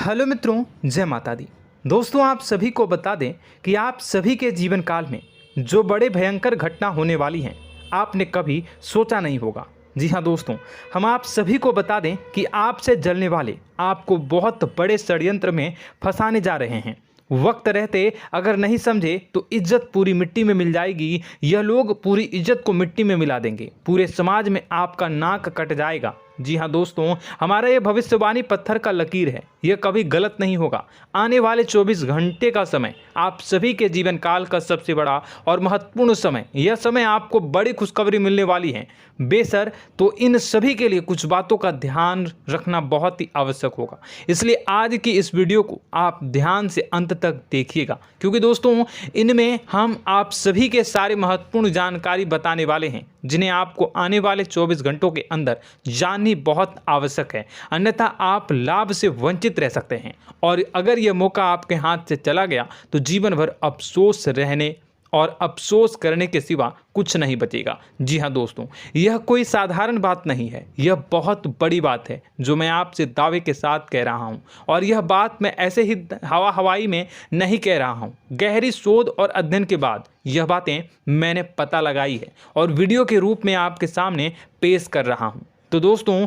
Hello मित्रों, जय माता दी। दोस्तों, आप सभी को बता दें कि आप सभी के जीवन काल में जो बड़े भयंकर घटना होने वाली हैं, आपने कभी सोचा नहीं होगा। जी हाँ दोस्तों, हम आप सभी को बता दें कि आपसे जलने वाले आपको बहुत बड़े षड्यंत्र में फंसाने जा रहे हैं। वक्त रहते अगर नहीं समझे तो इज्जत पूरी मिट्टी में मिल जाएगी। यह लोग पूरी इज्जत को मिट्टी में मिला देंगे। पूरे समाज में आपका नाक कट जाएगा। जी हाँ दोस्तों, हमारा ये भविष्यवाणी पत्थर का लकीर है, यह कभी गलत नहीं होगा। आने वाले 24 घंटे का समय आप सभी के जीवन काल का सबसे बड़ा और महत्वपूर्ण समय। यह समय आपको बड़ी खुशखबरी मिलने वाली है बेसर, तो इन सभी के लिए कुछ बातों का ध्यान रखना बहुत ही आवश्यक होगा। इसलिए आज की इस वीडियो को आप ध्यान से अंत तक देखिएगा, क्योंकि दोस्तों इनमें हम आप सभी के सारे महत्वपूर्ण जानकारी बताने वाले हैं, जिन्हें आपको आने वाले 24 घंटों के अंदर जाननी बहुत आवश्यक है। अन्यथा आप लाभ से वंचित रह सकते हैं, और अगर यह मौका आपके हाथ से चला गया तो जीवन भर अफसोस रहने और अफसोस करने के सिवा कुछ नहीं बचेगा। जी हाँ दोस्तों, यह कोई साधारण बात नहीं है, यह बहुत बड़ी बात है जो मैं आपसे दावे के साथ कह रहा हूँ। और यह बात मैं ऐसे ही हवाई में नहीं कह रहा हूँ। गहरी शोध और अध्ययन के बाद यह बातें मैंने पता लगाई है और वीडियो के रूप में आपके सामने पेश कर रहा हूँ। तो दोस्तों,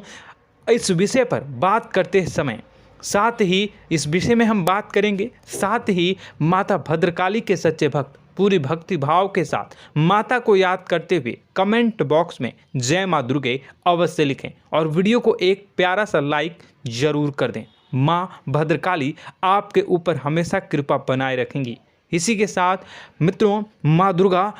इस विषय पर बात करते समय साथ ही इस विषय में हम बात करेंगे, साथ ही माता भद्रकाली के सच्चे भक्त पूरी भक्ति भाव के साथ माता को याद करते हुए कमेंट बॉक्स में जय माँ दुर्गे अवश्य लिखें और वीडियो को एक प्यारा सा लाइक जरूर कर दें। माँ भद्रकाली आपके ऊपर हमेशा कृपा बनाए रखेंगी। इसी के साथ मित्रों, माँ दुर्गा,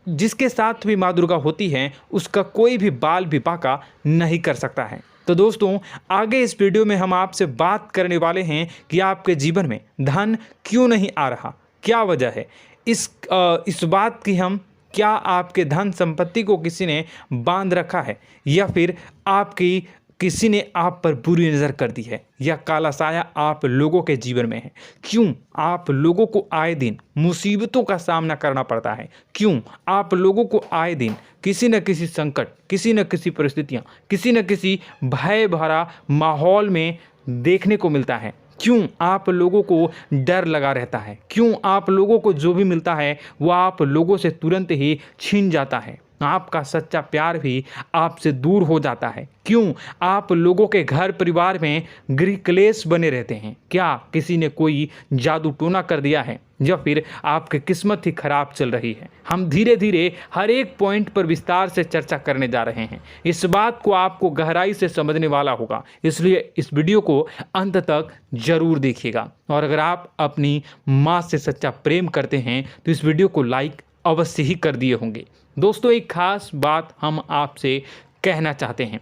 जिसके साथ भी माँ दुर्गा होती हैं, उसका कोई भी बाल भी बांका नहीं कर सकता है। तो दोस्तों, आगे इस वीडियो में हम आपसे बात करने वाले हैं कि आपके जीवन में धन क्यों नहीं आ रहा, क्या वजह है इस बात की। हम क्या आपके धन संपत्ति को किसी ने बांध रखा है, या फिर आपकी किसी ने आप पर बुरी नज़र कर दी है, या काला साया आप लोगों के जीवन में है। क्यों आप लोगों को आए दिन मुसीबतों का सामना करना पड़ता है, क्यों आप लोगों को आए दिन किसी न किसी संकट, किसी न किसी परिस्थितियाँ, किसी न किसी भय भरा माहौल में देखने को मिलता है, क्यों आप लोगों को डर लगा रहता है, क्यों आप लोगों को जो भी मिलता है वो आप लोगों से तुरंत ही छीन जाता है, आपका सच्चा प्यार भी आपसे दूर हो जाता है, क्यों आप लोगों के घर परिवार में गृह क्लेश बने रहते हैं। क्या किसी ने कोई जादू टोना कर दिया है, या फिर आपकी किस्मत ही खराब चल रही है। हम धीरे धीरे हर एक पॉइंट पर विस्तार से चर्चा करने जा रहे हैं। इस बात को आपको गहराई से समझने वाला होगा, इसलिए इस वीडियो को अंत तक जरूर देखिएगा। और अगर आप अपनी माँ से सच्चा प्रेम करते हैं तो इस वीडियो को लाइक अवश्य ही कर दिए होंगे। दोस्तों, एक खास बात हम आपसे कहना चाहते हैं।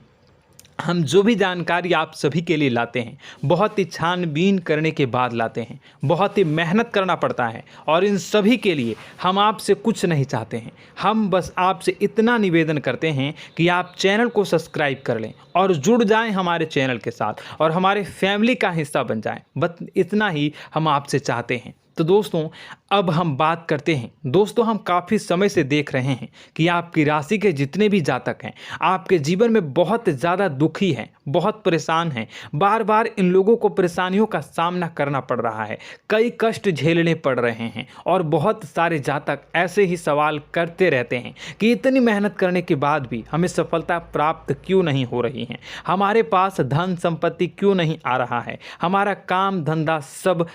हम जो भी जानकारी आप सभी के लिए लाते हैं, बहुत ही छानबीन करने के बाद लाते हैं, बहुत ही मेहनत करना पड़ता है, और इन सभी के लिए हम आपसे कुछ नहीं चाहते हैं। हम बस आपसे इतना निवेदन करते हैं कि आप चैनल को सब्सक्राइब कर लें और जुड़ जाएं हमारे चैनल के साथ और हमारे फैमिली का हिस्सा बन जाएं। बस इतना ही हम आपसे चाहते हैं। तो दोस्तों, अब हम बात करते हैं। दोस्तों, हम काफ़ी समय से देख रहे हैं कि आपकी राशि के जितने भी जातक हैं, आपके जीवन में बहुत ज़्यादा दुखी हैं, बहुत परेशान हैं। बार बार इन लोगों को परेशानियों का सामना करना पड़ रहा है, कई कष्ट झेलने पड़ रहे हैं, और बहुत सारे जातक ऐसे ही सवाल करते रहते हैं कि इतनी मेहनत करने के बाद भी हमें सफलता प्राप्त क्यों नहीं हो रही है, हमारे पास धन संपत्ति क्यों नहीं आ रहा है, हमारा काम धंधा सब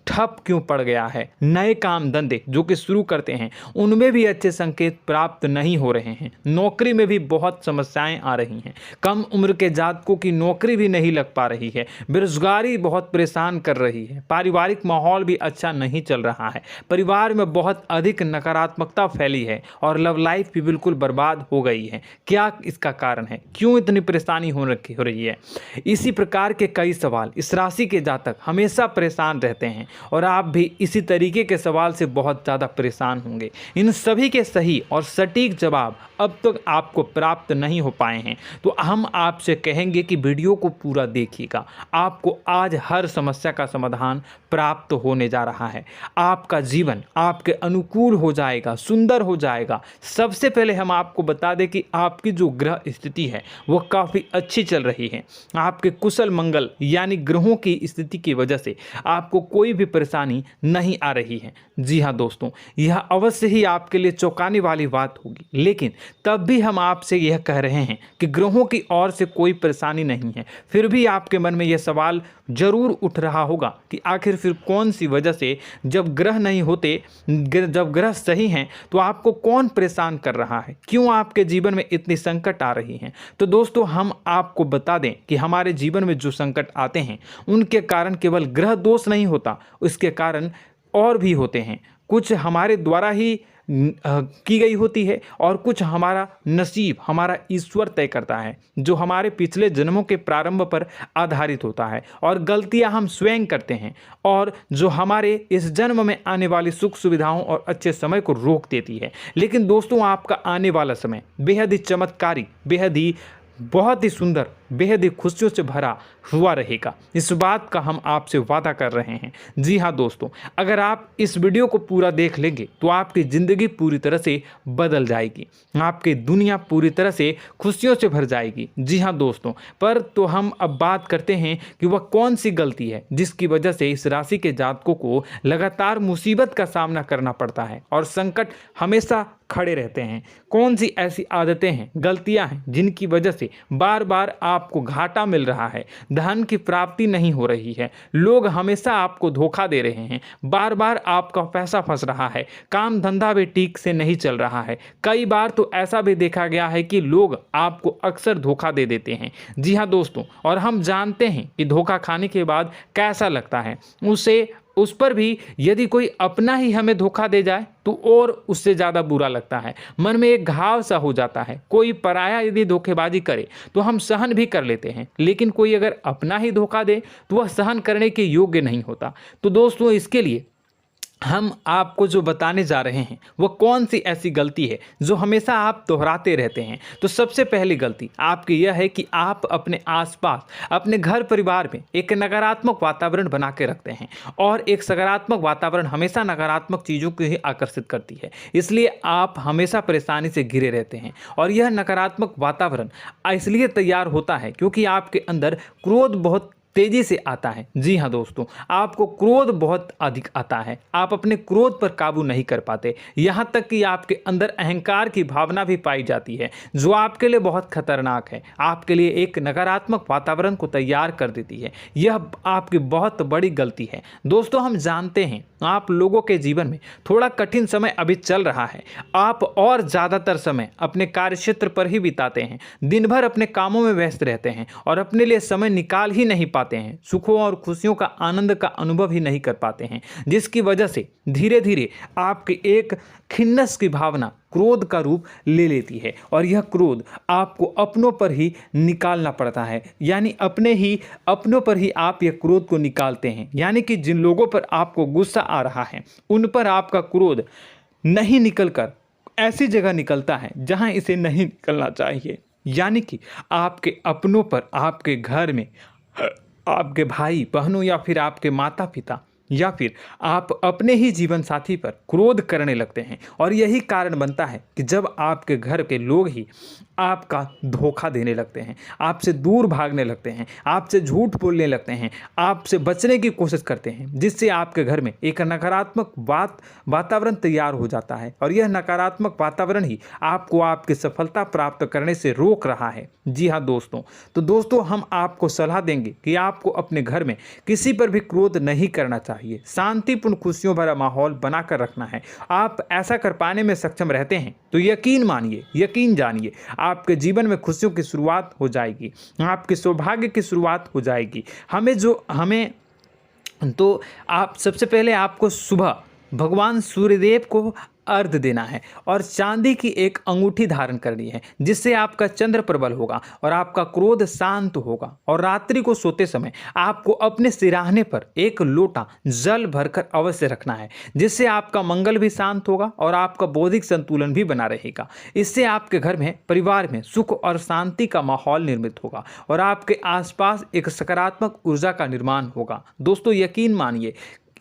ठप क्यों पड़ गया है, नए काम धंधे जो कि शुरू करते हैं उनमें भी अच्छे संकेत प्राप्त नहीं हो रहे हैं, नौकरी में भी बहुत समस्याएं आ रही हैं, कम उम्र के जातकों की नौकरी भी नहीं लग पा रही है, बेरोजगारी बहुत परेशान कर रही है, पारिवारिक माहौल भी अच्छा नहीं चल रहा है, परिवार में बहुत अधिक नकारात्मकता फैली है, और लव लाइफ भी बिल्कुल बर्बाद हो गई है। क्या इसका कारण है, क्यों इतनी परेशानी हो रही है? इसी प्रकार के कई सवाल इस राशि के जातक हमेशा परेशान रहते हैं, और आप भी इसी तरीके के सवाल से बहुत ज़्यादा परेशान होंगे। इन सभी के सही और सटीक जवाब अब तक आपको प्राप्त नहीं हो पाए हैं, तो हम आपसे कहेंगे कि वीडियो को पूरा देखिएगा। आपको आज हर समस्या का समाधान प्राप्त होने जा रहा है। आपका जीवन आपके अनुकूल हो जाएगा, सुंदर हो जाएगा। सबसे पहले हम आपको बता दें कि आपकी जो ग्रह स्थिति है वो काफ़ी अच्छी चल रही है। आपके कुशल मंगल यानी ग्रहों की स्थिति की वजह से आपको कोई भी परेशानी नहीं आ रही है। जी हाँ दोस्तों, यह अवश्य ही आपके लिए चौंकाने वाली बात होगी, लेकिन तब भी हम आपसे यह कह रहे हैं कि ग्रहों की ओर से कोई परेशानी नहीं है। फिर भी आपके मन में यह सवाल जरूर उठ रहा होगा कि आखिर फिर कौन सी वजह से, जब ग्रह नहीं होते, जब ग्रह सही हैं, तो आपको कौन परेशान कर रहा है, क्यों आपके जीवन में इतनी संकट आ रही हैं। तो दोस्तों, हम आपको बता दें कि हमारे जीवन में जो संकट आते हैं उनके कारण केवल ग्रह दोष नहीं होता, उसके कारण और भी होते हैं। कुछ हमारे द्वारा ही की गई होती है और कुछ हमारा नसीब, हमारा ईश्वर तय करता है, जो हमारे पिछले जन्मों के प्रारंभ पर आधारित होता है। और गलतियां हम स्वयं करते हैं और जो हमारे इस जन्म में आने वाली सुख सुविधाओं और अच्छे समय को रोक देती है। लेकिन दोस्तों, आपका आने वाला समय बेहद ही चमत्कारी, बेहद ही बहुत ही सुंदर, बेहद ही खुशियों से भरा हुआ रहेगा। इस बात का हम आपसे वादा कर रहे हैं। जी हाँ दोस्तों, अगर आप इस वीडियो को पूरा देख लेंगे तो आपकी ज़िंदगी पूरी तरह से बदल जाएगी, आपकी दुनिया पूरी तरह से खुशियों से भर जाएगी। जी हाँ दोस्तों, पर तो हम अब बात करते हैं कि वह कौन सी गलती है जिसकी वजह से इस राशि के जातकों को लगातार मुसीबत का सामना करना पड़ता है और संकट हमेशा खड़े रहते हैं। कौन सी ऐसी आदतें हैं, गलतियां हैं जिनकी वजह से बार बार आपको घाटा मिल रहा है, धन की प्राप्ति नहीं हो रही है, लोग हमेशा आपको धोखा दे रहे हैं, बार बार आपका पैसा फंस रहा है, काम धंधा भी ठीक से नहीं चल रहा है। कई बार तो ऐसा भी देखा गया है कि लोग आपको अक्सर धोखा दे देते हैं। जी हाँ दोस्तों, और हम जानते हैं कि धोखा खाने के बाद कैसा लगता है। उस पर भी यदि कोई अपना ही हमें धोखा दे जाए तो और उससे ज़्यादा बुरा लगता है, मन में एक घाव सा हो जाता है। कोई पराया यदि धोखेबाजी करे तो हम सहन भी कर लेते हैं, लेकिन कोई अगर अपना ही धोखा दे तो वह सहन करने के योग्य नहीं होता। तो दोस्तों, इसके लिए हम आपको जो बताने जा रहे हैं वो कौन सी ऐसी गलती है जो हमेशा आप दोहराते रहते हैं। तो सबसे पहली गलती आपकी यह है कि आप अपने आसपास, अपने घर परिवार में एक नकारात्मक वातावरण बना के रखते हैं, और एक सकारात्मक वातावरण हमेशा नकारात्मक चीज़ों को ही आकर्षित करती है। इसलिए आप हमेशा परेशानी से घिरे रहते हैं, और यह नकारात्मक वातावरण इसलिए तैयार होता है क्योंकि आपके अंदर क्रोध बहुत तेजी से आता है। जी हाँ दोस्तों, आपको क्रोध बहुत अधिक आता है, आप अपने क्रोध पर काबू नहीं कर पाते, यहाँ तक कि आपके अंदर अहंकार की भावना भी पाई जाती है, जो आपके लिए बहुत खतरनाक है, आपके लिए एक नकारात्मक वातावरण को तैयार कर देती है। यह आपकी बहुत बड़ी गलती है। दोस्तों, हम जानते हैं आप लोगों के जीवन में थोड़ा कठिन समय अभी चल रहा है। आप और ज़्यादातर समय अपने कार्यक्षेत्र पर ही बिताते हैं, दिन भर अपने कामों में व्यस्त रहते हैं और अपने लिए समय निकाल ही नहीं पाते हैं, सुखों और खुशियों का आनंद का अनुभव ही नहीं कर पाते हैं, जिसकी वजह से धीरे धीरे आपकी एक खिन्नस की भावना क्रोध का रूप ले लेती है, और यह क्रोध आपको अपनों पर ही निकालना पड़ता है। यानी अपनों पर ही आप यह क्रोध को निकालते हैं। यानी कि जिन लोगों पर आपको गुस्सा आ रहा है उन पर आपका क्रोध नहीं निकलकर ऐसी जगह निकलता है जहां इसे नहीं निकलना चाहिए। यानी कि आपके अपनों पर, आपके घर में, आपके भाई बहनों या फिर आपके माता पिता या फिर आप अपने ही जीवन साथी पर क्रोध करने लगते हैं, और यही कारण बनता है कि जब आपके घर के लोग ही आपका धोखा देने लगते हैं, आपसे दूर भागने लगते हैं, आपसे झूठ बोलने लगते हैं, आपसे बचने की कोशिश करते हैं, जिससे आपके घर में एक नकारात्मक वातावरण तैयार हो जाता है, और यह नकारात्मक वातावरण ही आपको आपकी सफलता प्राप्त करने से रोक रहा है। जी हाँ दोस्तों, तो दोस्तों, हम आपको सलाह देंगे कि आपको अपने घर में किसी पर भी क्रोध नहीं करना चाहिए, शांतिपूर्ण खुशियों भरा माहौल बनाकर रखना है। आप ऐसा कर पाने में सक्षम रहते हैं तो यकीन मानिए, यकीन जानिए, आपके जीवन में खुशियों की शुरुआत हो जाएगी, आपके सौभाग्य की शुरुआत हो जाएगी। आप सबसे पहले आपको सुबह भगवान सूर्यदेव को अर्घ्य देना है और चांदी की एक अंगूठी धारण करनी है, जिससे आपका चंद्र प्रबल होगा और आपका क्रोध शांत होगा। और रात्रि को सोते समय आपको अपने सिरहाने पर एक लोटा जल भरकर अवश्य रखना है, जिससे आपका मंगल भी शांत होगा और आपका बौद्धिक संतुलन भी बना रहेगा। इससे आपके घर में, परिवार में सुख और शांति का माहौल निर्मित होगा और आपके आसपास एक सकारात्मक ऊर्जा का निर्माण होगा। दोस्तों,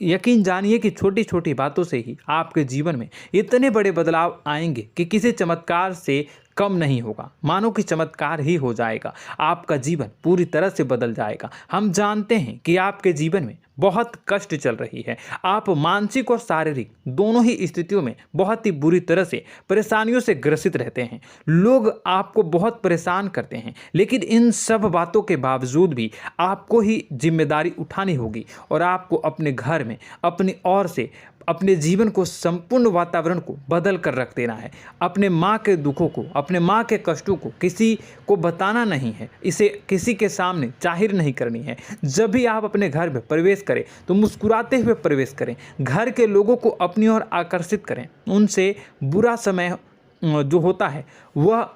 यकीन जानिए कि छोटी छोटी बातों से ही आपके जीवन में इतने बड़े बदलाव आएंगे कि किसी चमत्कार से कम नहीं होगा। मानो कि चमत्कार ही हो जाएगा, आपका जीवन पूरी तरह से बदल जाएगा। हम जानते हैं कि आपके जीवन में बहुत कष्ट चल रही है, आप मानसिक और शारीरिक दोनों ही स्थितियों में बहुत ही बुरी तरह से परेशानियों से ग्रसित रहते हैं। लोग आपको बहुत परेशान करते हैं, लेकिन इन सब बातों के बावजूद भी आपको ही जिम्मेदारी उठानी होगी और आपको अपने घर में अपनी ओर से अपने जीवन को, संपूर्ण वातावरण को बदल कर रख देना है। अपने माँ के दुखों को, अपने माँ के कष्टों को किसी को बताना नहीं है, इसे किसी के सामने जाहिर नहीं करनी है। जब भी आप अपने घर में प्रवेश करें तो मुस्कुराते हुए प्रवेश करें, घर के लोगों को अपनी ओर आकर्षित करें। उनसे बुरा समय जो होता है वह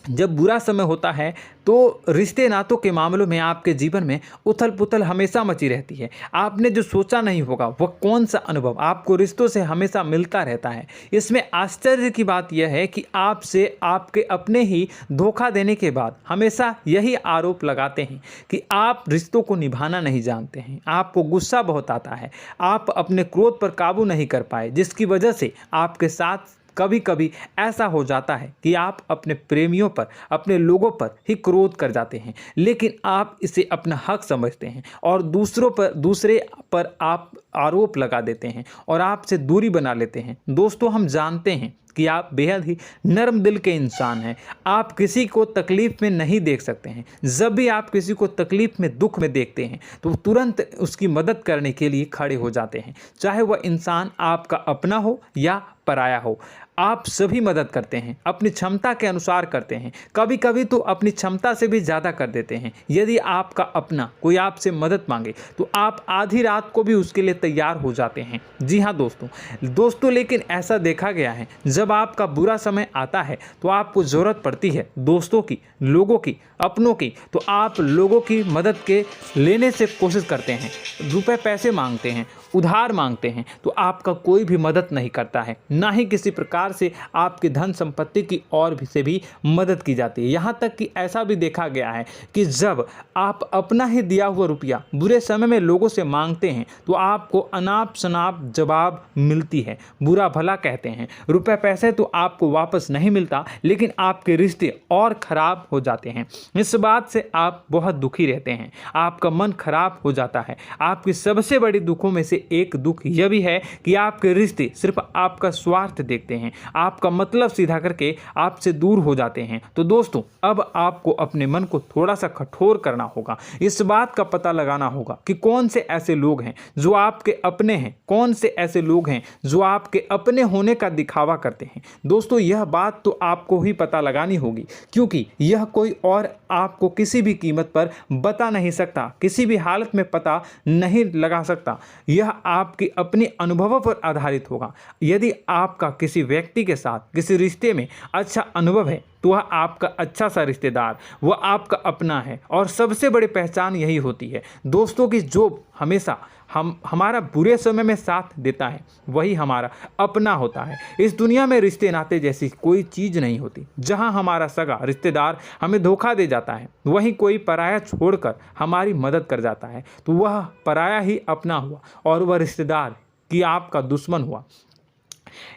जब बुरा समय होता है तो रिश्ते नातों के मामलों में आपके जीवन में उथल पुथल हमेशा मची रहती है। आपने जो सोचा नहीं होगा वह कौन सा अनुभव आपको रिश्तों से हमेशा मिलता रहता है। इसमें आश्चर्य की बात यह है कि आपसे आपके अपने ही धोखा देने के बाद हमेशा यही आरोप लगाते हैं कि आप रिश्तों को निभाना नहीं जानते हैं, आपको गुस्सा बहुत आता है, आप अपने क्रोध पर काबू नहीं कर पाए, जिसकी वजह से आपके साथ कभी कभी ऐसा हो जाता है कि आप अपने प्रेमियों पर, अपने लोगों पर ही क्रोध कर जाते हैं, लेकिन आप इसे अपना हक समझते हैं और दूसरे पर आप आरोप लगा देते हैं और आपसे दूरी बना लेते हैं। दोस्तों, हम जानते हैं कि आप बेहद ही नर्म दिल के इंसान हैं। आप किसी को तकलीफ में नहीं देख सकते हैं। जब भी आप किसी को तकलीफ में, दुख में देखते हैं तो तुरंत उसकी मदद करने के लिए खड़े हो जाते हैं, चाहे वह इंसान आपका अपना हो या पराया हो। आप सभी मदद करते हैं, अपनी क्षमता के अनुसार करते हैं, कभी कभी तो अपनी क्षमता से भी ज़्यादा कर देते हैं। यदि आपका अपना कोई आपसे मदद मांगे तो आप आधी रात को भी उसके लिए तैयार हो जाते हैं। जी हाँ दोस्तों, लेकिन ऐसा देखा गया है, जब आपका बुरा समय आता है तो आपको ज़रूरत पड़ती है दोस्तों की, लोगों की, अपनों की, तो आप लोगों की मदद के लेने से कोशिश करते हैं, रुपए पैसे मांगते हैं, उधार मांगते हैं, तो आपका कोई भी मदद नहीं करता है, ना ही किसी प्रकार से आपकी धन संपत्ति की और भी से भी मदद की जाती है। यहाँ तक कि ऐसा भी देखा गया है कि जब आप अपना ही दिया हुआ रुपया बुरे समय में लोगों से मांगते हैं तो आपको अनाप शनाप जवाब मिलती है, बुरा भला कहते हैं। रुपए पैसे तो आपको वापस नहीं मिलता, लेकिन आपके रिश्ते और खराब हो जाते हैं। इस बात से आप बहुत दुखी रहते हैं, आपका मन खराब हो जाता है। आपकी सबसे बड़ी दुखों में से एक दुख यह भी है कि आपके रिश्ते सिर्फ आपका स्वार्थ देखते हैं, आपका मतलब सीधा करके आपसे दूर हो जाते हैं। तो दोस्तों, अब आपको अपने मन को थोड़ा सा कठोर करना होगा। इस बात का पता लगाना होगा कि कौन से ऐसे लोग हैं जो आपके अपने हैं, कौन से ऐसे लोग हैं जो आपके अपने होने का दिखावा करते हैं। दोस्तों, यह बात तो आपको ही पता लगानी होगी, क्योंकि यह कोई और आपको किसी भी कीमत पर बता नहीं सकता, किसी भी हालत में पता नहीं लगा सकता। यह आपके अपने अनुभवों पर आधारित होगा। यदि आपका किसी व्यक्ति के साथ किसी रिश्ते में अच्छा अनुभव है तो वह आपका अच्छा सा रिश्तेदार, वह आपका अपना है। और सबसे बड़ी पहचान यही होती है दोस्तों की जो हमेशा हमारा बुरे समय में साथ देता है वही हमारा अपना होता है। इस दुनिया में रिश्ते नाते जैसी कोई चीज़ नहीं होती। जहां हमारा सगा रिश्तेदार हमें धोखा दे जाता है, वहीं कोई पराया छोड़कर हमारी मदद कर जाता है तो वह पराया ही अपना हुआ और वह रिश्तेदार कि आपका दुश्मन हुआ।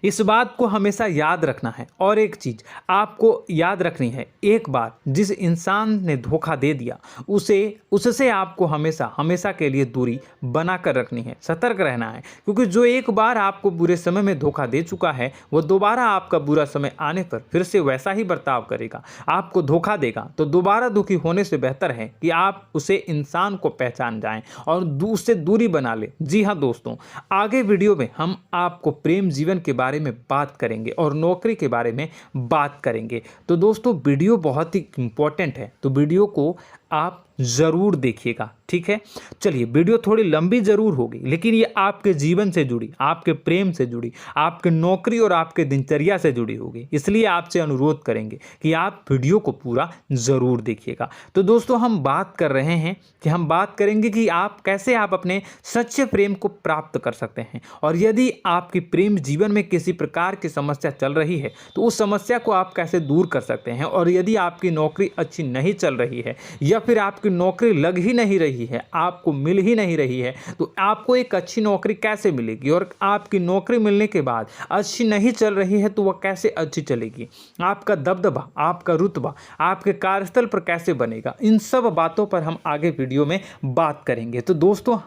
इस बात को हमेशा याद रखना है। और एक चीज़ आपको याद रखनी है, एक बार जिस इंसान ने धोखा दे दिया उससे आपको हमेशा के लिए दूरी बना कर रखनी है, सतर्क रहना है। क्योंकि जो एक बार आपको बुरे समय में धोखा दे चुका है वो दोबारा आपका बुरा समय आने पर फिर से वैसा ही बर्ताव करेगा, आपको धोखा देगा। तो दोबारा दुखी होने से बेहतर है कि आप उसे इंसान को पहचान जाएं और उससे दूरी बना लें। जी हाँ दोस्तों, आगे वीडियो में हम आपको प्रेम जीवन के बारे में बात करेंगे और नौकरी के बारे में बात करेंगे। तो दोस्तों, वीडियो बहुत ही इम्पोर्टेंट है, तो वीडियो को आप ज़रूर देखिएगा, ठीक है। चलिए, वीडियो थोड़ी लंबी ज़रूर होगी, लेकिन ये आपके जीवन से जुड़ी, आपके प्रेम से जुड़ी, आपके नौकरी और आपके दिनचर्या से जुड़ी होगी, इसलिए आपसे अनुरोध करेंगे कि आप वीडियो को पूरा ज़रूर देखिएगा। तो दोस्तों, हम बात कर रहे हैं कि हम बात करेंगे कि आप कैसे आप अपने सच्चे प्रेम को प्राप्त कर सकते हैं, और यदि आपकी प्रेम जीवन में किसी प्रकार की समस्या चल रही है तो उस समस्या को आप कैसे दूर कर सकते हैं, और यदि आपकी नौकरी अच्छी नहीं चल रही है या फिर आपकी नौकरी लग ही नहीं रही है, आपको मिल ही नहीं रही है, तो आपको एक अच्छी नौकरी कैसे मिलेगी, और आपकी नौकरी मिलने के बाद अच्छी नहीं चल रही है तो वह कैसे अच्छी चलेगी, आपका दबदबा, आपका रुतबा आपके कार्यस्थल पर कैसे बनेगा, इन सब बातों पर हम आगे वीडियो में बात करेंगे। तो दोस्तों,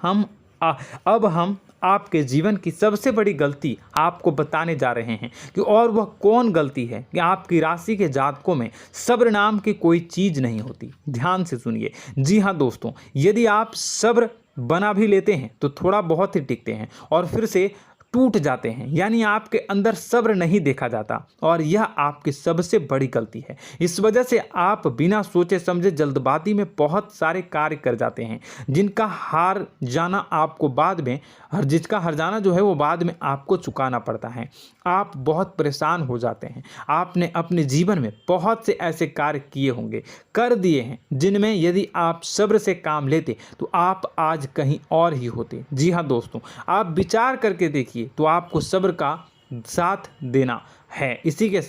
अब हम आपके जीवन की सबसे बड़ी गलती आपको बताने जा रहे हैं कि और वह कौन गलती है कि आपकी राशि के जातकों में सब्र नाम की कोई चीज़ नहीं होती। ध्यान से सुनिए। जी हाँ दोस्तों, यदि आप सब्र बना भी लेते हैं तो थोड़ा बहुत ही टिकते हैं और फिर से टूट जाते हैं, यानी आपके अंदर सब्र नहीं देखा जाता, और यह आपकी सबसे बड़ी गलती है। इस वजह से आप बिना सोचे समझे जल्दबाजी में बहुत सारे कार्य कर जाते हैं, जिनका हार जाना आपको बाद में जिसका हर जाना जो है वो बाद में आपको चुकाना पड़ता है। आप बहुत परेशान हो जाते हैं। आपने अपने जीवन में बहुत से ऐसे कार्य किए होंगे, कर दिए हैं, जिनमें यदि आप सब्र से काम लेते तो आप आज कहीं और ही होते। जी हाँ दोस्तों, आप विचार करके देखिए तो आपको सब्र का साथ देना है। इसी के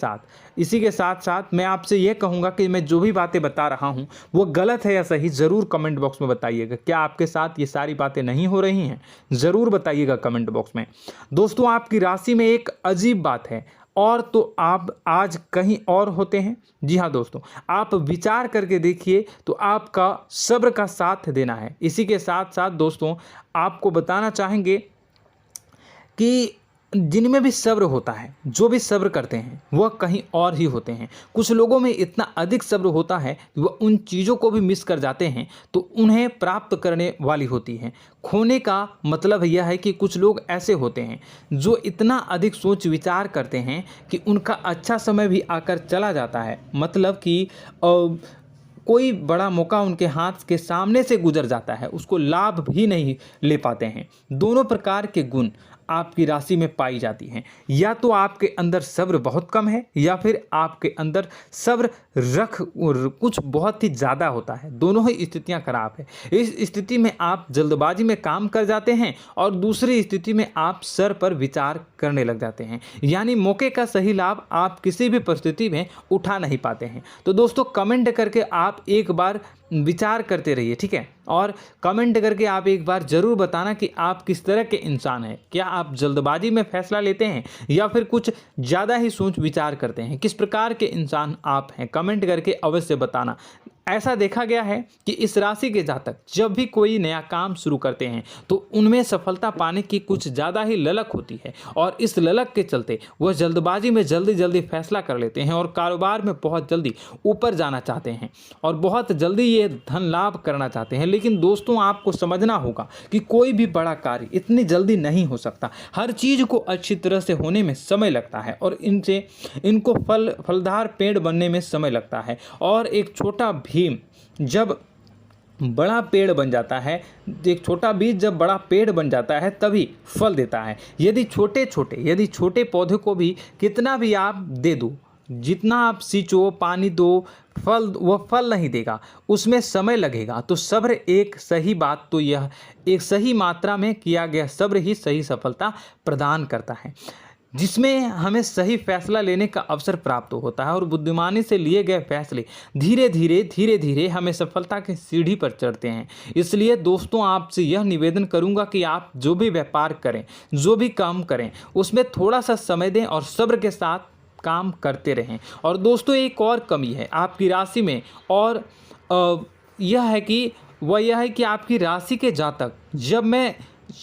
साथ साथ मैं आपसे ये कहूँगा कि मैं जो भी बातें बता रहा हूँ वो गलत है या सही, ज़रूर कमेंट बॉक्स में बताइएगा। क्या आपके साथ ये सारी बातें नहीं हो रही हैं? ज़रूर बताइएगा कमेंट बॉक्स में। दोस्तों, आपकी राशि में एक अजीब बात है, और तो आप आज कहीं और होते हैं। जी हाँ दोस्तों, आप विचार करके देखिए तो आपका सब्र का साथ देना है। इसी के साथ साथ दोस्तों, आपको बताना चाहेंगे कि जिनमें भी सब्र होता है, जो भी सब्र करते हैं, वह कहीं और ही होते हैं। कुछ लोगों में इतना अधिक सब्र होता है कि वह उन चीज़ों को भी मिस कर जाते हैं तो उन्हें प्राप्त करने वाली होती हैं। खोने का मतलब यह है कि कुछ लोग ऐसे होते हैं जो इतना अधिक सोच विचार करते हैं कि उनका अच्छा समय भी आकर चला जाता है, मतलब कि कोई बड़ा मौका उनके हाथ के सामने से गुजर जाता है, उसको लाभ भी नहीं ले पाते हैं। दोनों प्रकार के गुण आपकी राशि में पाई जाती हैं। या तो आपके अंदर सब्र बहुत कम है, या फिर आपके अंदर सब्र रख कुछ बहुत ही ज़्यादा होता है। दोनों ही स्थितियां खराब है। इस स्थिति में आप जल्दबाजी में काम कर जाते हैं, और दूसरी स्थिति में आप सर पर विचार करने लग जाते हैं, यानी मौके का सही लाभ आप किसी भी परिस्थिति में उठा नहीं पाते हैं। तो दोस्तों, कमेंट करके आप एक बार विचार करते रहिए, ठीक है, और कमेंट करके आप एक बार ज़रूर बताना कि आप किस तरह के इंसान हैं। क्या आप जल्दबाजी में फैसला लेते हैं या फिर कुछ ज़्यादा ही सोच विचार करते हैं? किस प्रकार के इंसान आप हैं, कमेंट करके अवश्य बताना। ऐसा देखा गया है कि इस राशि के जातक जब भी कोई नया काम शुरू करते हैं तो उनमें सफलता पाने की कुछ ज़्यादा ही ललक होती है, और इस ललक के चलते वह जल्दबाजी में जल्दी फैसला कर लेते हैं और कारोबार में बहुत जल्दी ऊपर जाना चाहते हैं और बहुत जल्दी ये धन लाभ करना चाहते हैं। लेकिन दोस्तों, आपको समझना होगा कि कोई भी बड़ा कार्य इतनी जल्दी नहीं हो सकता। हर चीज़ को अच्छी तरह से होने में समय लगता है, और इनको फलदार पेड़ बनने में समय लगता है। और एक छोटा भीम जब बड़ा पेड़ बन जाता है, एक छोटा बीज जब बड़ा पेड़ बन जाता है तभी फल देता है। यदि छोटे पौधे को भी कितना भी आप दे दो, जितना आप सींचो, पानी दो, वह फल नहीं देगा, उसमें समय लगेगा। तो सब्र एक सही बात, तो यह एक सही मात्रा में किया गया सब्र ही सही सफलता प्रदान करता है, जिसमें हमें सही फैसला लेने का अवसर प्राप्त होता है, और बुद्धिमानी से लिए गए फैसले धीरे धीरे हमें सफलता की सीढ़ी पर चढ़ते हैं। इसलिए दोस्तों, आपसे यह निवेदन करूंगा कि आप जो भी व्यापार करें, जो भी काम करें, उसमें थोड़ा सा समय दें और सब्र के साथ काम करते रहें। और दोस्तों, एक और कमी है आपकी राशि में, और यह है कि आपकी राशि के जातक जब मैं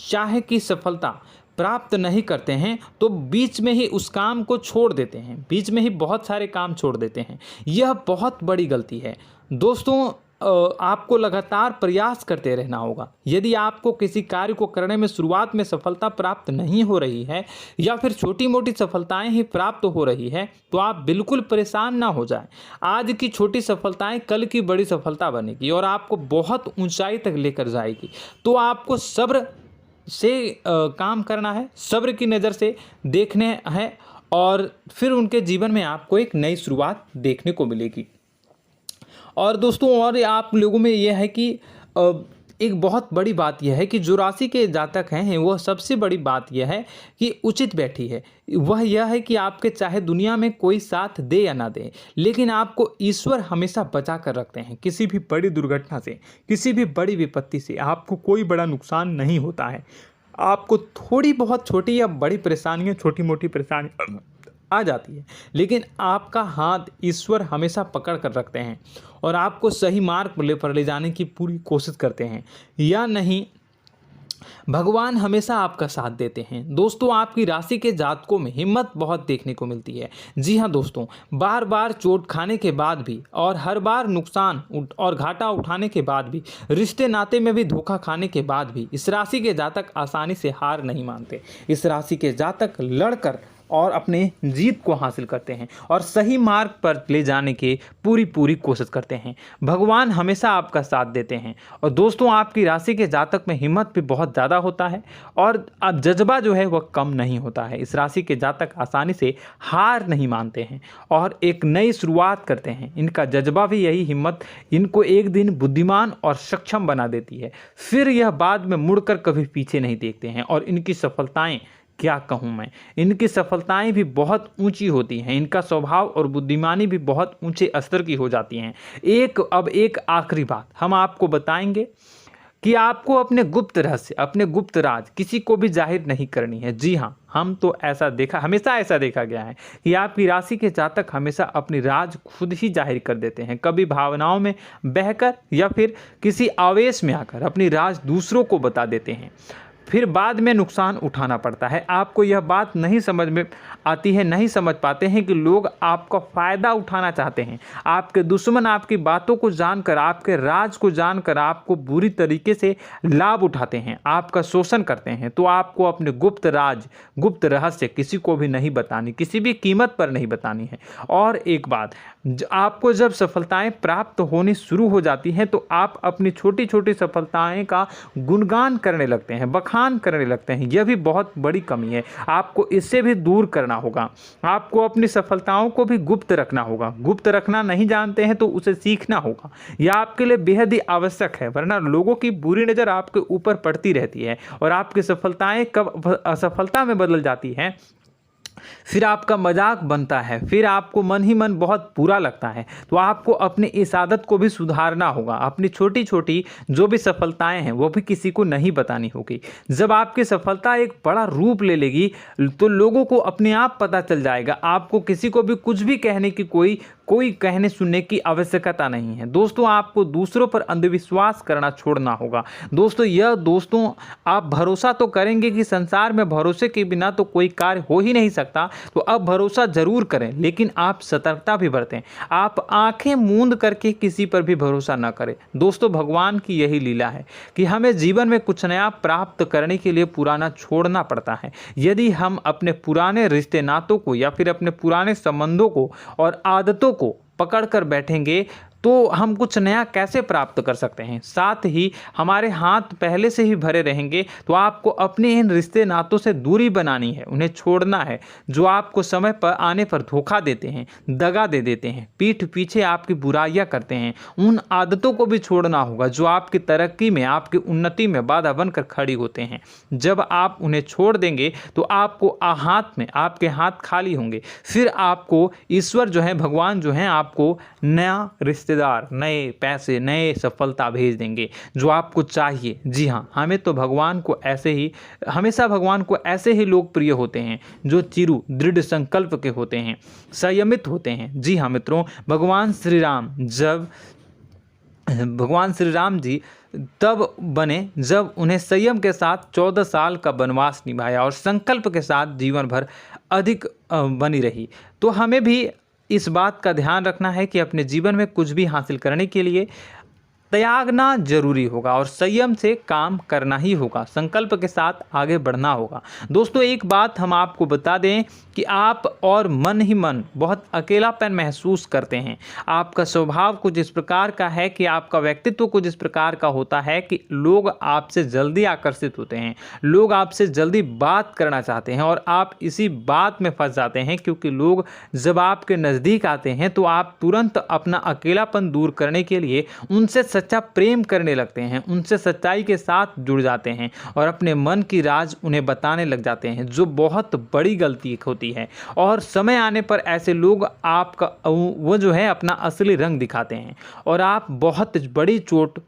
चाहे कि सफलता प्राप्त नहीं करते हैं तो बीच में ही उस काम को छोड़ देते हैं, बीच में ही बहुत सारे काम छोड़ देते हैं। यह बहुत बड़ी गलती है दोस्तों। आपको लगातार प्रयास करते रहना होगा। यदि आपको किसी कार्य को करने में शुरुआत में सफलता प्राप्त नहीं हो रही है या फिर छोटी मोटी सफलताएं ही प्राप्त हो रही है तो आप बिल्कुल परेशान ना हो जाएं। आज की छोटी सफलताएं कल की बड़ी सफलता बनेगी और आपको बहुत ऊंचाई तक लेकर जाएगी। तो आपको सब्र से काम करना है, सब्र की नज़र से देखने हैं और फिर उनके जीवन में आपको एक नई शुरुआत देखने को मिलेगी। और दोस्तों और आप लोगों में यह है कि एक बहुत बड़ी बात यह है कि जो राशि के जातक हैं वह सबसे बड़ी बात यह है कि उचित बैठी है। वह यह है कि आपके चाहे दुनिया में कोई साथ दे या ना दे, लेकिन आपको ईश्वर हमेशा बचा कर रखते हैं। किसी भी बड़ी दुर्घटना से, किसी भी बड़ी विपत्ति से आपको कोई बड़ा नुकसान नहीं होता है। आपको थोड़ी बहुत छोटी या बड़ी परेशानियाँ, छोटी मोटी परेशानी आ जाती है, लेकिन आपका हाथ ईश्वर हमेशा पकड़ कर रखते हैं और आपको सही मार्ग पर ले जाने की पूरी कोशिश करते हैं। या नहीं, भगवान हमेशा आपका साथ देते हैं। दोस्तों आपकी राशि के जातकों में हिम्मत बहुत देखने को मिलती है। जी हाँ दोस्तों, बार बार चोट खाने के बाद भी और हर बार नुकसान और घाटा उठाने के बाद भी, रिश्ते नाते में भी धोखा खाने के बाद भी इस राशि के जातक आसानी से हार नहीं मानते। इस राशि के जातक लड़कर और अपने जीत को हासिल करते हैं और सही मार्ग पर ले जाने की पूरी कोशिश करते हैं। भगवान हमेशा आपका साथ देते हैं। और दोस्तों आपकी राशि के जातक में हिम्मत भी बहुत ज़्यादा होता है और अब जज्बा जो है वह कम नहीं होता है। इस राशि के जातक आसानी से हार नहीं मानते हैं और एक नई शुरुआत करते हैं। इनका जज्बा भी यही हिम्मत इनको एक दिन बुद्धिमान और सक्षम बना देती है। फिर यह बाद में मुड़कर कभी पीछे नहीं देखते हैं और इनकी सफलताएं, क्या कहूँ मैं, इनकी सफलताएं भी बहुत ऊंची होती हैं। इनका स्वभाव और बुद्धिमानी भी बहुत ऊंचे स्तर की हो जाती हैं। अब एक आखिरी बात हम आपको बताएंगे कि आपको अपने गुप्त रहस्य, अपने गुप्त राज किसी को भी जाहिर नहीं करनी है। जी हाँ, हम तो हमेशा ऐसा देखा गया है कि आपकी राशि के जातक हमेशा अपनी राज खुद ही जाहिर कर देते हैं। कभी भावनाओं में बहकर या फिर किसी आवेश में आकर अपनी राज दूसरों को बता देते हैं, फिर बाद में नुकसान उठाना पड़ता है। आपको यह बात नहीं समझ में आती है, नहीं समझ पाते हैं कि लोग आपका फ़ायदा उठाना चाहते हैं। आपके दुश्मन आपकी बातों को जानकर, आपके राज को जानकर आपको बुरी तरीके से लाभ उठाते हैं, आपका शोषण करते हैं। तो आपको अपने गुप्त राज, गुप्त रहस्य किसी को भी नहीं बतानी, किसी भी कीमत पर नहीं बतानी है। और एक बात, आपको जब सफलताएं प्राप्त होनी शुरू हो जाती हैं तो आप अपनी छोटी छोटी सफलताएं का गुणगान करने लगते हैं, बखान करने लगते हैं। यह भी बहुत बड़ी कमी है, आपको इससे भी दूर करना होगा। आपको अपनी सफलताओं को भी गुप्त रखना होगा। गुप्त रखना नहीं जानते हैं तो उसे सीखना होगा। यह आपके लिए बेहद ही आवश्यक है, वरना लोगों की बुरी नज़र आपके ऊपर पड़ती रहती है और आपकी सफलताएं कब असफलता में बदल जाती हैं, फिर आपका मजाक बनता है, फिर आपको मन ही मन बहुत बुरा लगता है। तो आपको अपनी इस आदत को भी सुधारना होगा। अपनी छोटी छोटी जो भी सफलताएं हैं वो भी किसी को नहीं बतानी होगी। जब आपकी सफलता एक बड़ा रूप ले लेगी तो लोगों को अपने आप पता चल जाएगा। आपको किसी को भी कुछ भी कहने की कोई कहने सुनने की आवश्यकता नहीं है। दोस्तों आपको दूसरों पर अंधविश्वास करना छोड़ना होगा। दोस्तों आप भरोसा तो करेंगे कि संसार में भरोसे के बिना तो कोई कार्य हो ही नहीं सकता, तो अब भरोसा जरूर करें, लेकिन आप सतर्कता भी बरतें। आप आंखें मूंद करके किसी पर भी भरोसा न करें। दोस्तों भगवान की यही लीला है कि हमें जीवन में कुछ नया प्राप्त करने के लिए पुराना छोड़ना पड़ता है। यदि हम अपने पुराने रिश्ते नातों को या फिर अपने पुराने संबंधों को और आदतों को पकड़ कर बैठेंगे तो हम कुछ नया कैसे प्राप्त कर सकते हैं। साथ ही हमारे हाथ पहले से ही भरे रहेंगे। तो आपको अपने इन रिश्ते नातों से दूरी बनानी है, उन्हें छोड़ना है जो आपको समय पर आने पर धोखा देते हैं, दगा दे देते हैं, पीठ पीछे आपकी बुराइयां करते हैं। उन आदतों को भी छोड़ना होगा जो आपकी तरक्की में, आपकी उन्नति में बाधा बनकर खड़ी होते हैं। जब आप उन्हें छोड़ देंगे तो आपको आपके हाथ खाली होंगे। फिर आपको ईश्वर जो है, भगवान जो है, आपको नया रिश्तेदार, नए पैसे, नए सफलता भेज देंगे जो आपको चाहिए। जी हाँ, हमेशा भगवान को ऐसे ही लोग प्रिय होते हैं जो चिरु दृढ़ संकल्प के होते हैं, संयमित होते हैं। जी हाँ मित्रों, भगवान श्री राम जी तब बने जब उन्हें संयम के साथ 14 साल का वनवास निभाया और संकल्प के साथ जीवन भर अधिक बनी रही। तो हमें भी इस बात का ध्यान रखना है कि अपने जीवन में कुछ भी हासिल करने के लिए त्यागना जरूरी होगा और संयम से काम करना ही होगा। संकल्प के साथ आगे बढ़ना होगा। दोस्तों एक बात हम आपको बता दें कि आप और मन ही मन बहुत अकेलापन महसूस करते हैं। आपका स्वभाव कुछ इस प्रकार का है कि आपका व्यक्तित्व कुछ इस प्रकार का होता है कि लोग आपसे जल्दी आकर्षित होते हैं, लोग आपसे जल्दी बात करना चाहते हैं और आप इसी बात में फंस जाते हैं, क्योंकि लोग जब आपके नज़दीक आते हैं तो आप तुरंत अपना अकेलापन दूर करने के लिए उनसे सच्चा प्रेम करने लगते हैं, उनसे सच्चाई के साथ जुड़ जाते हैं और अपने मन की राज उन्हें बताने लग जाते हैं, जो बहुत बड़ी गलती होती है। और समय आने पर ऐसे लोग आपका वो जो है अपना असली रंग दिखाते हैं और आप बहुत बड़ी चोट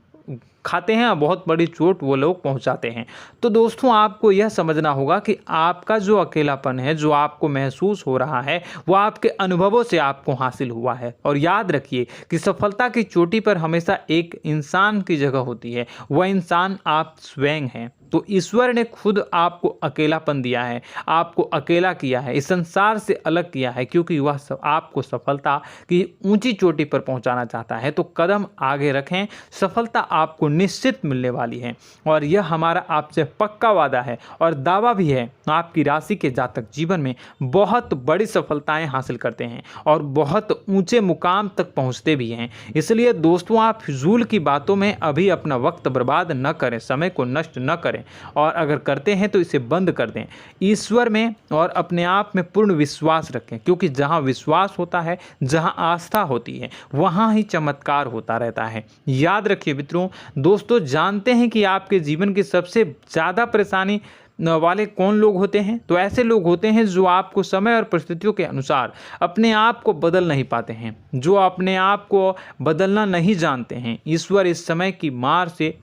खाते हैं और बहुत बड़ी चोट वो लोग पहुंचाते हैं। तो दोस्तों आपको यह समझना होगा कि आपका जो अकेलापन है, जो आपको महसूस हो रहा है, वो आपके अनुभवों से आपको हासिल हुआ है। और याद रखिए कि सफलता की चोटी पर हमेशा एक इंसान की जगह होती है, वह इंसान आप स्वयं हैं। तो ईश्वर ने खुद आपको अकेलापन दिया है, आपको अकेला किया है, इस संसार से अलग किया है, क्योंकि वह आपको सफलता की ऊंची चोटी पर पहुंचाना चाहता है। तो कदम आगे रखें, सफलता आपको निश्चित मिलने वाली है और यह हमारा आपसे पक्का वादा है और दावा भी है। आपकी राशि के जातक जीवन में बहुत बड़ी सफलताएं हासिल करते हैं और बहुत ऊंचे मुकाम तक पहुंचते भी हैं। इसलिए दोस्तों आप फिजूल की बातों में अभी अपना वक्त बर्बाद न करें, समय को नष्ट न करें और अगर करते हैं तो इसे बंद कर दें। ईश्वर में और अपने आप में पूर्ण विश्वास रखें, क्योंकि जहां विश्वास होता है, जहां आस्था होती है, वहां ही चमत्कार होता रहता है। याद रखिए मित्रों, दोस्तों जानते हैं कि आपके जीवन की सबसे ज़्यादा परेशानी वाले कौन लोग होते हैं? तो ऐसे लोग होते हैं जो आपको समय और परिस्थितियों के अनुसार अपने आप को बदल नहीं पाते हैं, जो अपने आप को बदलना नहीं जानते हैं। ईश्वर इस समय की मार से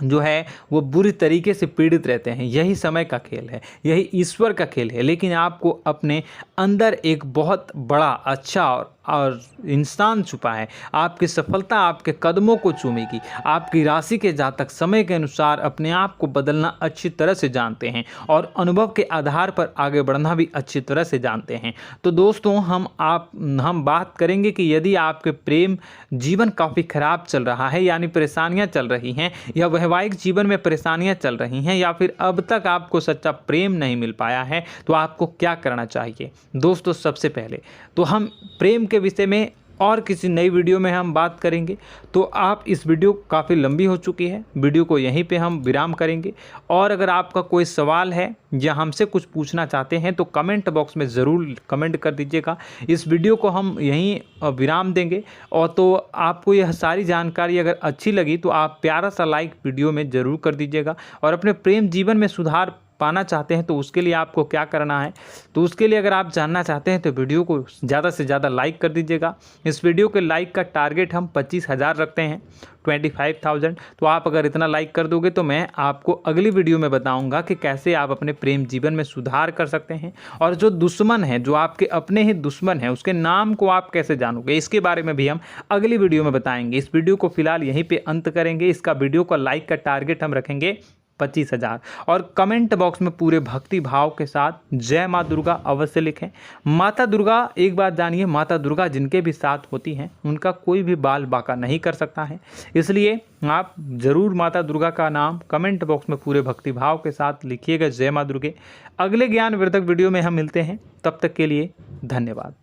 जो है वो बुरी तरीके से पीड़ित रहते हैं। यही समय का खेल है, यही ईश्वर का खेल है। लेकिन आपको अपने अंदर एक बहुत बड़ा अच्छा और इंसान छुपा है। आपकी सफलता आपके कदमों को चूमेगी। आपकी राशि के जातक समय के अनुसार अपने आप को बदलना अच्छी तरह से जानते हैं और अनुभव के आधार पर आगे बढ़ना भी अच्छी तरह से जानते हैं। तो दोस्तों हम बात करेंगे कि यदि आपके प्रेम जीवन काफ़ी खराब चल रहा है, यानी परेशानियां चल रही हैं, या वैवाहिक जीवन में परेशानियां चल रही हैं, या फिर अब तक आपको सच्चा प्रेम नहीं मिल पाया है, तो आपको क्या करना चाहिए? दोस्तों सबसे पहले तो हम प्रेम के विषय में और किसी नई वीडियो में हम बात करेंगे। तो आप इस वीडियो काफ़ी लंबी हो चुकी है, वीडियो को यहीं पे हम विराम करेंगे। और अगर आपका कोई सवाल है या हमसे कुछ पूछना चाहते हैं तो कमेंट बॉक्स में ज़रूर कमेंट कर दीजिएगा। इस वीडियो को हम यहीं विराम देंगे। और तो आपको यह सारी जानकारी अगर अच्छी लगी तो आप प्यारा सा लाइक वीडियो में ज़रूर कर दीजिएगा। और अपने प्रेम जीवन में सुधार पाना चाहते हैं तो उसके लिए आपको क्या करना है, तो उसके लिए अगर आप जानना चाहते हैं तो वीडियो को ज़्यादा से ज़्यादा लाइक कर दीजिएगा। इस वीडियो के लाइक का टारगेट हम 25,000 रखते हैं, 25,000। तो आप अगर इतना लाइक कर दोगे तो मैं आपको अगली वीडियो में बताऊंगा कि कैसे आप अपने प्रेम जीवन में सुधार कर सकते हैं। और जो दुश्मन है, जो आपके अपने ही दुश्मन है, उसके नाम को आप कैसे जानोगे, इसके बारे में भी हम अगली वीडियो में बताएंगे। इस वीडियो को फिलहाल यहीं पे अंत करेंगे। इसका वीडियो का लाइक का टारगेट हम रखेंगे 25,000। और कमेंट बॉक्स में पूरे भक्ति भाव के साथ जय माँ दुर्गा अवश्य लिखें। माता दुर्गा, एक बात जानिए, माता दुर्गा जिनके भी साथ होती हैं उनका कोई भी बाल बाका नहीं कर सकता है। इसलिए आप ज़रूर माता दुर्गा का नाम कमेंट बॉक्स में पूरे भक्ति भाव के साथ लिखिएगा, जय माँ दुर्गे। अगले ज्ञानवर्धक वीडियो में हम मिलते हैं, तब तक के लिए धन्यवाद।